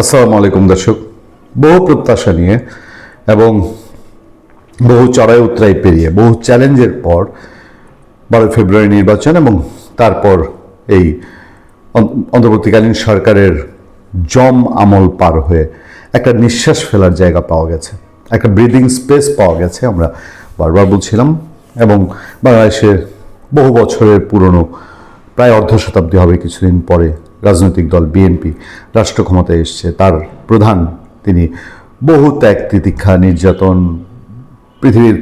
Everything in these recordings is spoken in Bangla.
আসসালামু আলাইকুম দর্শক। বহু প্রত্যাশা নিয়ে এবং বহু চড়াই উতরাই পেরিয়ে বহু চ্যালেঞ্জের পর 12 ফেব্রুয়ারি নির্বাচন এবং তারপর এই অন্তর্বর্তীকালীন সরকারের জম আমল পার হয়ে একটা নিঃশ্বাস ফেলার জায়গা পাওয়া গেছে, একটা ব্রিদিং স্পেস পাওয়া গেছে। আমরা বারবার বলছিলাম এবং বাংলাদেশের বহু বছরের পুরনো, প্রায় অর্ধ শতাব্দী হবে কিছুদিন পরে রাজনৈতিক দল বিএনপি রাষ্ট্র ক্ষমতায় এসছে। তার প্রধান, তিনি বহু ত্যাগ তিতিক্ষা নির্যাতন, পৃথিবীর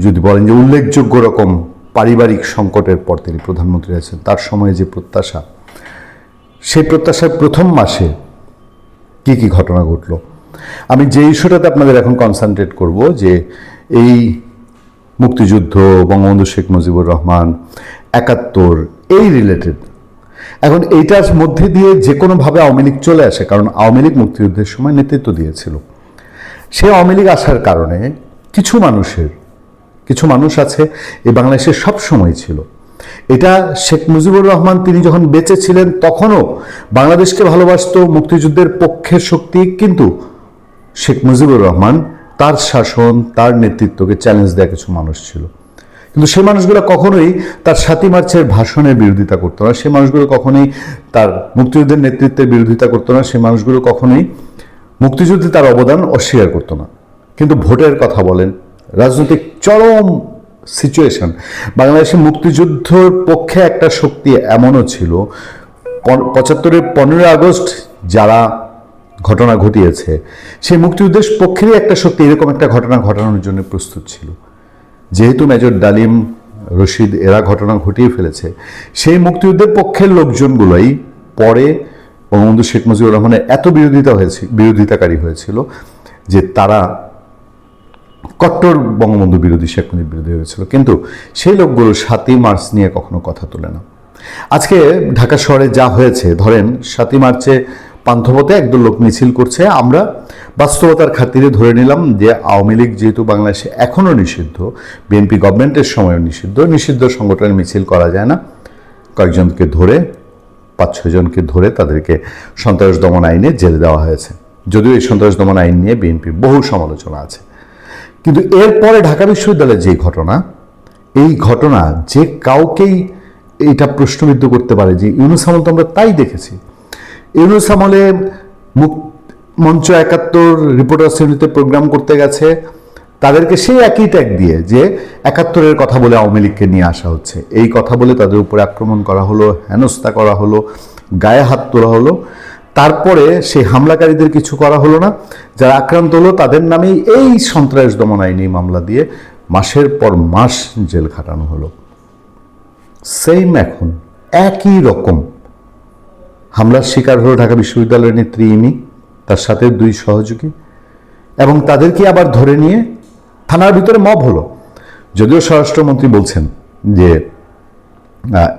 যদি বলেন যে উল্লেখযোগ্য রকম পারিবারিক সংকটের পর তিনি প্রধানমন্ত্রী আছেন। তার সময়ে যে প্রত্যাশা, সেই প্রত্যাশার প্রথম মাসে কি কি ঘটনা ঘটল, আমি যে ইস্যুটাতে আপনাদের এখন কনসেন্ট্রেট করব, যে এই মুক্তিযুদ্ধ, বঙ্গবন্ধু শেখ মুজিবুর রহমান, 71 এই রিলেটেড। এখন এইটার মধ্যে দিয়ে যে কোনোভাবে আওয়ামী লীগ চলে আসে, কারণ আওয়ামী লীগ মুক্তিযুদ্ধের সময় নেতৃত্ব দিয়েছিল। সেই আওয়ামী লীগ আসার কারণে কিছু মানুষ আছে এই বাংলাদেশে সব সময় ছিল। এটা শেখ মুজিবুর রহমান তিনি যখন বেঁচে ছিলেন তখনও বাংলাদেশকে ভালোবাসত, মুক্তিযুদ্ধের পক্ষের শক্তি, কিন্তু শেখ মুজিবুর রহমান তার শাসন, তার নেতৃত্বকে চ্যালেঞ্জ দেওয়া কিছু মানুষ ছিল। কিন্তু সেই মানুষগুলো কখনোই তার 7ই মার্চের ভাষণের বিরোধিতা করতো না, সেই মানুষগুলো কখনোই তার মুক্তিযুদ্ধের নেতৃত্বের বিরোধিতা করতো না, সেই মানুষগুলো কখনোই মুক্তিযুদ্ধে তার অবদান অস্বীকার করতো না। কিন্তু ভোটের কথা বলেন, রাজনৈতিক চরম সিচুয়েশন, বাংলাদেশের মুক্তিযুদ্ধের পক্ষে একটা শক্তি এমনও ছিল, 75-এর 15ই আগস্ট যারা ঘটনা ঘটিয়েছে, সেই মুক্তিযুদ্ধের পক্ষেরই একটা শক্তি এরকম একটা ঘটনা ঘটানোর জন্য প্রস্তুত ছিল। যেহেতু মেজর ডালিম, রশিদ এরা ঘটনা ঘটিয়ে ফেলেছে, সেই মুক্তিযুদ্ধের পক্ষের লোকজনগুলোই পরে বঙ্গবন্ধু শেখ মুজিবুর রহমানের এত বিরোধিতাকারী হয়েছিল যে তারা কট্টর বঙ্গবন্ধু বিরোধী, শেখ মুজিব বিরোধী হয়েছিল। কিন্তু সেই লোকগুলো 7ই মার্চ নিয়ে কখনো কথা তোলে না। আজকে ঢাকা শহরে যা হয়েছে, ধরেন 7ই মার্চে পান্থপথে একদল লোক মিছিল করছে, আমরা বাস্তবতার খাতিরে ধরে নিলাম যে আওয়ামী লীগ যেহেতু বাংলাদেশে এখনও নিষিদ্ধ, বিএনপি গভর্নমেন্টের সময়ও নিষিদ্ধ সংগঠনের মিছিল করা যায় না। কয়েকজনকে ধরে, 5-6 জনকে ধরে তাদেরকে সন্ত্রাস দমন আইনে জেলে দেওয়া হয়েছে। যদিও এই সন্ত্রাস দমন আইন নিয়ে বিএনপির বহু সমালোচনা আছে, কিন্তু এরপরে ঢাকা বিশ্ববিদ্যালয়ের যে ঘটনা, এই ঘটনা যে কাউকেই এটা প্রশ্নবিদ্ধ করতে পারে যে ইউনূস আমল তো আমরা তাই দেখেছি। ইউনূস আমলে মঞ্চ 71 রিপোর্টার্স ইউনিটিতে প্রোগ্রাম করতে গেছে, তাদেরকে সেই একই ট্যাগ দিয়ে যে 71-এর কথা বলে আওয়ামী লীগকে নিয়ে আসা হচ্ছে, এই কথা বলে তাদের উপরে আক্রমণ করা হলো, হেনস্থা করা হলো, গায়ে হাত তোলা হলো। তারপরে সেই হামলাকারীদের কিছু করা হলো না, যারা আক্রান্ত হলো তাদের নামেই এই সন্ত্রাস দমন আইনি মামলা দিয়ে মাসের পর মাস জেল খাটানো হলো। সেম এখন একই রকম হামলার শিকার হলো ঢাকা বিশ্ববিদ্যালয়ের নেত্রী ইমি, তার সাথে 2 সহযোগী, এবং তাদেরকে আবার ধরে নিয়ে থানার ভিতরে মব হলো। যদিও স্বরাষ্ট্রমন্ত্রী বলছেন যে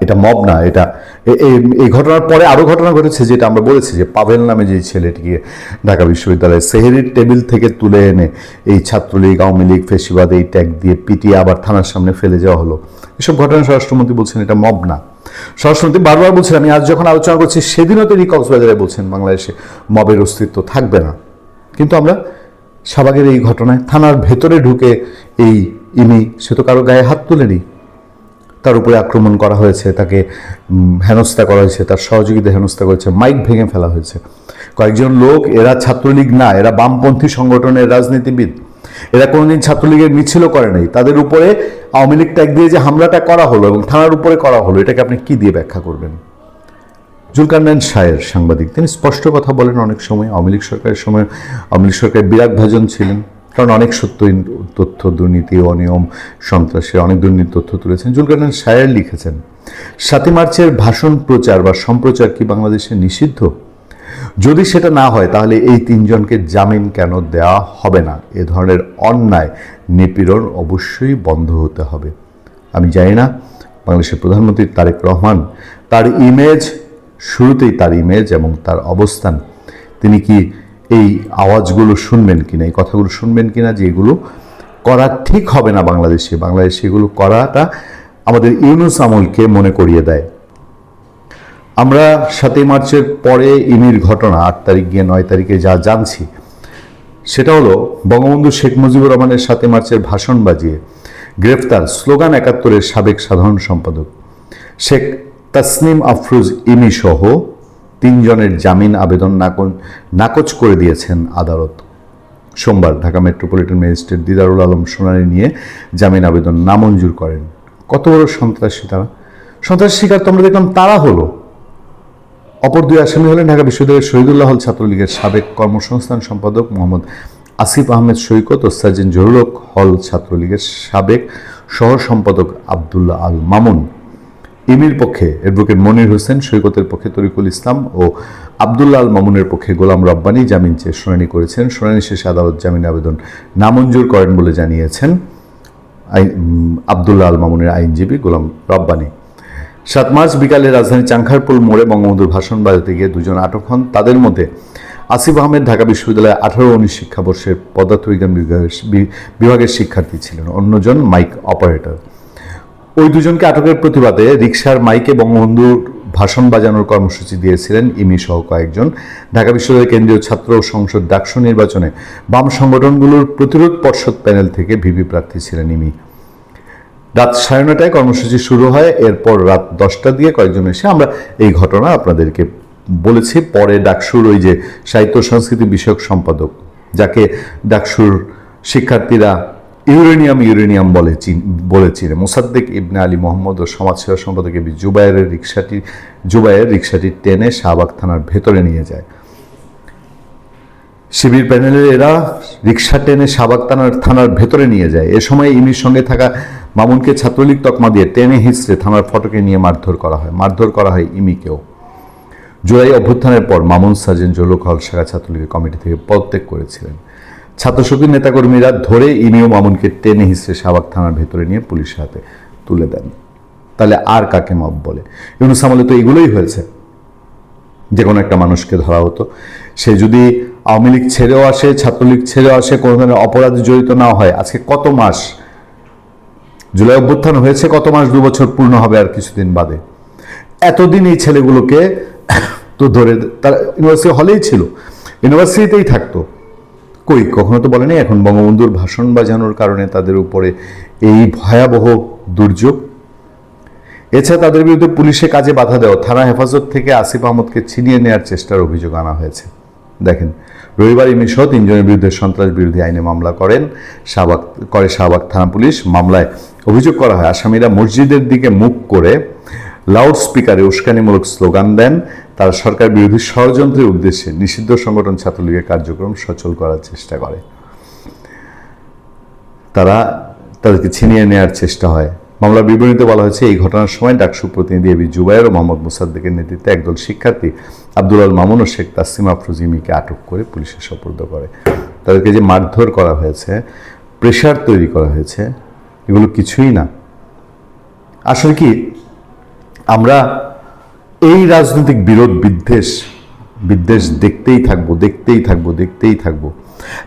এটা মব না, এটা এই ঘটনার পরে আরও ঘটনা ঘটেছে, যেটা আমরা বলেছি যে পাভেল নামে যে ছেলেটিকে ঢাকা বিশ্ববিদ্যালয়ের সেহেরির টেবিল থেকে তুলে এনে এই ছাত্রলীগ, আওয়ামী লীগ, ফেসিবাদ এই ট্যাগ দিয়ে পিটিয়ে আবার থানার সামনে ফেলে যাওয়া হলো। এসব ঘটনা স্বরাষ্ট্রমন্ত্রী বলছেন এটা মব না। স্বরাষ্ট্রমন্ত্রী বারবার বলছেন, আমি আজ যখন আলোচনা করছি সেদিনও তিনি কক্সবাজারে বলছেন বাংলাদেশে মবের অস্তিত্ব থাকবে না। কিন্তু আমরা শাহবাগের এই ঘটনায় থানার ভেতরে ঢুকে এই ইমি, সে তো কারো গায়ে হাত তুলেনি, তার উপরে আক্রমণ করা হয়েছে, তাকে হেনস্থা করা হয়েছে, তার সহযোগীদের হেনস্থা করেছে, মাইক ভেঙে ফেলা হয়েছে। কয়েকজন লোক, এরা ছাত্রলীগ না, এরা বামপন্থী সংগঠনের রাজনীতিবিদ, এরা কোনোদিন ছাত্রলীগের মিছিলও করে নাই, তাদের উপরে আওয়ামী লীগ ট্যাগ দিয়ে যে হামলাটা করা হলো এবং থানার উপরে করা হলো, এটাকে আপনি কি দিয়ে ব্যাখ্যা করবেন? জুলকারনাইন শাহের সাংবাদিক, তিনি স্পষ্ট কথা বলেন। অনেক সময় আওয়ামী লীগ সরকারের সময় আওয়ামী লীগ সরকারের বিরাগভাজন ছিলেন, কারণ অনেক সত্য তথ্য, দুর্নীতি, অনিয়ম, সন্ত্রাসের অনেক দুর্নীতি তথ্য তুলেছেন। জুলকারনাইন শাহের লিখেছেন, 7ই মার্চের ভাষণ প্রচার বা সম্প্রচার কি বাংলাদেশে নিষিদ্ধ? যদি সেটা না হয় তাহলে এই 3 জনকে জামিন কেন দেওয়া হবে না? এ ধরনের অন্যায় নিপীড়ন অবশ্যই বন্ধ হতে হবে। আমি জানি না বাংলাদেশের প্রধানমন্ত্রী তারেক রহমান, তার ইমেজ, শুরুতেই তার ইমেজ এবং তার অবস্থান, তিনি কি এই আওয়াজগুলো শুনবেন কিনা, এই কথাগুলো শুনবেন কিনা, যে এগুলো করা ঠিক হবে না বাংলাদেশে এগুলো করাটা আমাদের ইউনূস আমলকে মনে করিয়ে দেয়। আমরা 7ই মার্চের পরে ইমির ঘটনা 8 তারিখ গিয়ে 9 তারিখে যা জানছি সেটা হলো বঙ্গবন্ধু শেখ মুজিবুর রহমানের 7ই মার্চের ভাষণ বাজিয়ে গ্রেফতার স্লোগান 71-এর সাবেক সাধারণ সম্পাদক শেখ তাসনিম আফরোজ ইমি সহ 3 জনের জামিন আবেদন নাকচ করে দিয়েছেন আদালত। সোমবার ঢাকা মেট্রোপলিটন ম্যাজিস্ট্রেট দিদারুল আলম শুনানি নিয়ে জামিন আবেদন নামঞ্জুর করেন। কত বড় সন্ত্রাসী তারা! সন্ত্রাসী শিকার তো আমরা দেখলাম তারা হলো। অপর 2 আসামি হলেন ঢাকা বিশ্ববিদ্যালয়ের শহীদুল্লাহ হল ছাত্রলীগের সাবেক কর্মসংস্থান সম্পাদক মোহাম্মদ আসিফ আহমেদ সৈকত ও সার্জেন্ট জহুরুল হল ছাত্রলীগের সাবেক সহ সম্পাদক আবদুল্লাহ আল মামুন। ইমির পক্ষে অ্যাডভোকেট মনির হোসেন, সৈকতের পক্ষে তরিকুল ইসলাম ও আবদুল্লাহ আল মামুনের পক্ষে গোলাম রব্বানী জামিন চেয়ে শুনানি করেছেন। শুনানি শেষে আদালত জামিন আবেদন নামঞ্জুর করেন বলে জানিয়েছেন আবদুল্লাহ আল মামুনের আইনজীবী গোলাম রব্বানী। 7 মার্চ বিকালে রাজধানীর চাংখারপুল মোড়ে বঙ্গবন্ধুর ভাষণ বাজাতে গিয়ে 2 জন আটক হন। তাদের মধ্যে আসিফ আহমেদ ঢাকা বিশ্ববিদ্যালয়ে 18-19 শিক্ষাবর্ষের পদার্থবিজ্ঞান বিভাগের শিক্ষার্থী ছিলেন, অন্যজন মাইক অপারেটর। ওই 2 জনকে আটকের প্রতিবাদে রিকশার মাইকে বঙ্গবন্ধুর ভাষণ বাজানোর কর্মসূচি দিয়েছিলেন ইমি সহ কয়েকজন। ঢাকা বিশ্ববিদ্যালয়ের কেন্দ্রীয় ছাত্র সংসদ ডাকসু নির্বাচনে বাম সংগঠনগুলোর প্রতিরোধ পর্ষদ প্যানেল থেকে ভিপি প্রার্থী ছিলেন ইমি। রাত 9:30টায় কর্মসূচি শুরু হয়। এরপর রাত 10টা দিয়ে কয়েকজন এসে, আমরা এই ঘটনা আপনাদেরকে বলেছি, পরে ডাকসুর ওই যে সাহিত্য সংস্কৃতি বিষয়ক সম্পাদক, যাকে ডাকসুর শিক্ষার্থীরা ইউরেনিয়াম বলে চিনে, মোসাদ্দেক ইবনে আলী মোহাম্মদ ও সমাজসেবা সম্পাদক এবি জুবায়ের রিকশাটি টেনে শাহবাগ থানার ভেতরে নিয়ে যায়। শিবির প্যানেলের এরা রিকশা টেনে শাহবাগ থানার ভেতরে নিয়ে যায়। এ সময় ইমির সঙ্গে থাকা মামুনকে ছাত্রলীগ তকমা দিয়ে টেনে হিঁচড়ে থানার ফটকে নিয়ে মারধর করা হয় ইমিকেও। জুলাই অভ্যুত্থানের পর মামুন সার্জেন্ট জহুরুল হল শাখা ছাত্রলীগের কমিটি থেকে পদত্যাগ করেছিলেন। ছাত্রশক্তির নেতাকর্মীরা ধরে ইমি ও মামুনকে টেনে হিঁচড়ে শাহবাগ থানার ভেতরে নিয়ে পুলিশের হাতে তুলে দেন। তাহলে আর কাকে মব বলে? ইউনূস আমলে তো এগুলোই হয়েছে। যে কোনো একটা মানুষকে ধরা হতো, সে যদি আওয়ামী লীগ ছেড়েও আসে, ছাত্রলীগ ছেড়েও আসে, কোনো ধরনের অপরাধে জড়িত না হয়, আজকে কত মাস, জুলাই অভ্যুত্থান হয়েছে কত মাস, 2 বছর পূর্ণ হবে আর কিছুদিন বাদে। এতদিন এই ছেলেগুলোকে তো ধরে, তারা ইউনিভার্সিটি হলেই ছিল, ইউনিভার্সিটিতেই থাকতো, কই কখনো তো বলেনি এখন বঙ্গবন্ধুর ভাষণ বাজানোর কারণে তাদের উপরে এই ভয়াবহ দুর্যোগ। এছাড়া তাদের বিরুদ্ধে পুলিশে কাজে বাধা দেওয়া, থানা হেফাজত থেকে আসিফ আহমদকে ছিনিয়ে নেওয়ার চেষ্টার অভিযোগ আনা হয়েছে। দেখেন, রবিবার ইমি সহ 3 জনের বিরুদ্ধে সন্ত্রাস বিরোধী আইনে মামলা করে শাহবাগ থানা পুলিশ। মামলায় অভিযোগ করা হয় আসামিরা মসজিদের দিকে মুখ করে লাউড স্পিকারে উস্কানিমূলক স্লোগান দেন। তারা সরকার বিরোধী ষড়যন্ত্রের উদ্দেশ্যে নিষিদ্ধ সংগঠন ছাত্রলীগের কার্যক্রম সচল করার চেষ্টা করে। তাদেরকে ছিনিয়ে নেওয়ার চেষ্টা হয়। মামলার বিবরণীতে বলা হয়েছে, এই ঘটনার সময় ডাকসু প্রতিনিধি এবি জুবায়ের ও মোহাম্মদ মোসাদ্দেকের নেতৃত্বে একদল শিক্ষার্থী আবদুল্লাহ মামুন ও শেখ তাসনিম আফরোজ ইমিকে আটক করে পুলিশে সোপর্দ করে। তাদেরকে যে মারধর করা হয়েছে, প্রেশার তৈরি করা হয়েছে, এগুলো কিছুই না। আসলে কি, আমরা এই রাজনৈতিক বিরোধ বিদ্বেষ দেখতেই থাকবো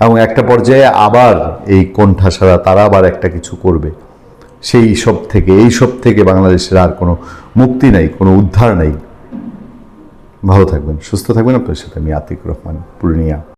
এবং একটা পর্যায়ে আবার এই কোণঠাসারা তারা আবার একটা কিছু করবে। এই সব থেকে বাংলাদেশের আর কোনো মুক্তি নাই, কোনো উদ্ধার নাই। ভালো থাকবেন, সুস্থ থাকবেন। আপনার সাথে আমি আতিক রহমান, পূর্ণিয়া।